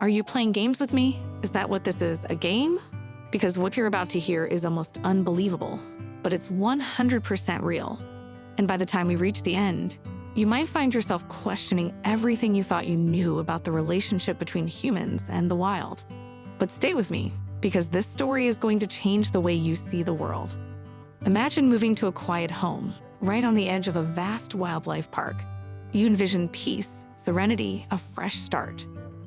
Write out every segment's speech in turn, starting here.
Are you playing games with me? Is that what this is, a game? Because what you're about to hear is almost unbelievable, but it's 100% real. And by the time we reach the end, you might find yourself questioning everything you thought you knew about the relationship between humans and the wild. But stay with me, because this story is going to change the way you see the world. Imagine moving to a quiet home, right on the edge of a vast wildlife park. You envision peace, serenity, a fresh start.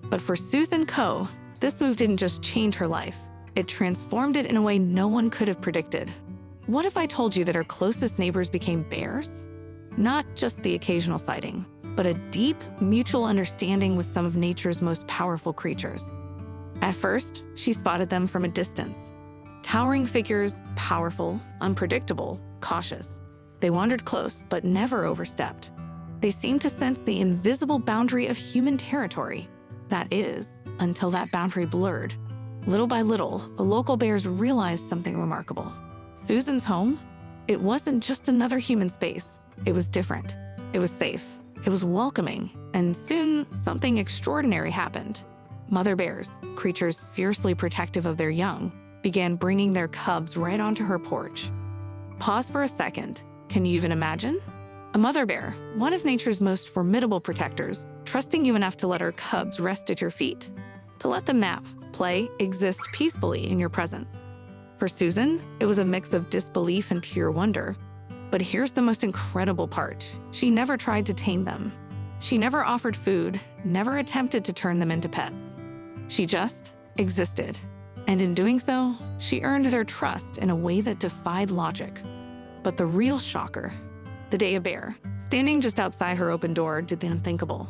But for Susan Kho, this move didn't just change her life. It transformed it in a way no one could have predicted. What if I told you that her closest neighbors became bears? Not just the occasional sighting, but a deep, mutual understanding with some of nature's most powerful creatures. At first, she spotted them from a distance. Towering figures, powerful, unpredictable, cautious. They wandered close, but never overstepped. They seemed to sense the invisible boundary of human territory. That is, until that boundary blurred. Little by little, the local bears realized something remarkable. Susan's home? It wasn't just another human space. It was different. It was safe. It was welcoming. And soon, something extraordinary happened. Mother bears, creatures fiercely protective of their young, began bringing their cubs right onto her porch. Pause for a second. Can you even imagine? A mother bear, one of nature's most formidable protectors, trusting you enough to let her cubs rest at your feet, to let them nap, play, exist peacefully in your presence. For Susan, it was a mix of disbelief and pure wonder. But here's the most incredible part. She never tried to tame them. She never offered food, never attempted to turn them into pets. She just existed. And in doing so, she earned their trust in a way that defied logic. But the real shocker, the day a bear, standing just outside her open door, did the unthinkable.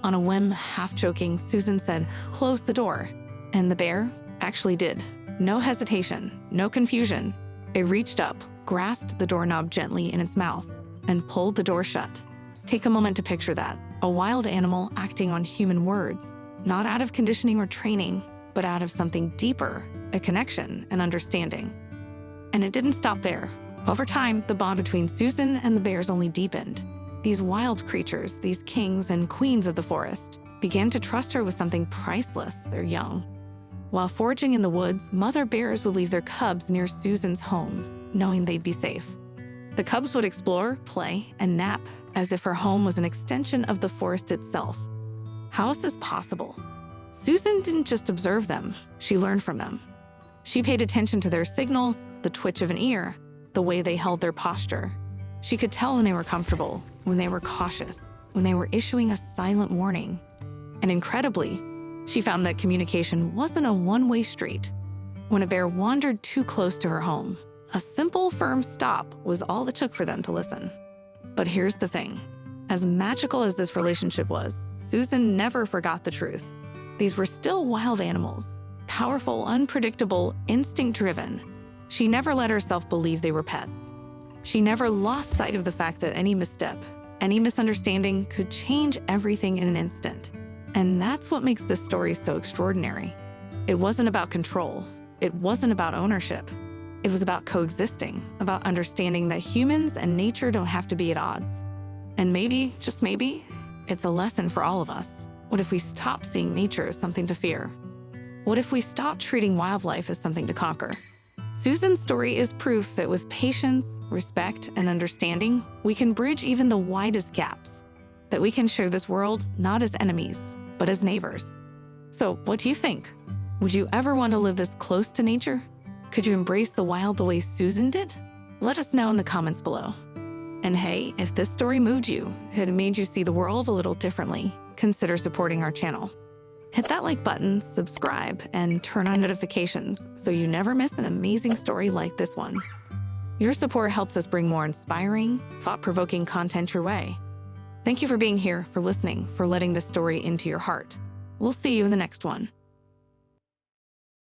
On a whim, half-joking, Susan said, "Close the door." And the bear actually did. No hesitation, no confusion. It reached up, grasped the doorknob gently in its mouth, and pulled the door shut. Take a moment to picture that. A wild animal acting on human words, not out of conditioning or training, but out of something deeper, a connection and understanding. And it didn't stop there. Over time, the bond between Susan and the bears only deepened. These wild creatures, these kings and queens of the forest, began to trust her with something priceless, their young. While foraging in the woods, mother bears would leave their cubs near Susan's home, knowing they'd be safe. The cubs would explore, play, and nap, as if her home was an extension of the forest itself. How is this possible? Susan didn't just observe them, she learned from them. She paid attention to their signals, the twitch of an ear, the way they held their posture. She could tell when they were comfortable, when they were cautious, when they were issuing a silent warning. And incredibly, she found that communication wasn't a one-way street. When a bear wandered too close to her home, a simple, firm stop was all it took for them to listen. But here's the thing. As magical as this relationship was, Susan never forgot the truth. These were still wild animals, powerful, unpredictable, instinct-driven. She never let herself believe they were pets. She never lost sight of the fact that any misstep, any misunderstanding could change everything in an instant. And that's what makes this story so extraordinary. It wasn't about control. It wasn't about ownership. It was about coexisting, about understanding that humans and nature don't have to be at odds. And maybe, just maybe, it's a lesson for all of us. What if we stop seeing nature as something to fear? What if we stop treating wildlife as something to conquer? Susan's story is proof that with patience, respect, and understanding, we can bridge even the widest gaps. That we can share this world not as enemies, but as neighbors. So, what do you think? Would you ever want to live this close to nature? Could you embrace the wild the way Susan did? Let us know in the comments below. And hey, if this story moved you, it made you see the world a little differently, consider supporting our channel. Hit that like button, subscribe, and turn on notifications so you never miss an amazing story like this one. Your support helps us bring more inspiring, thought-provoking content your way. Thank you for being here, for listening, for letting this story into your heart. We'll see you in the next one.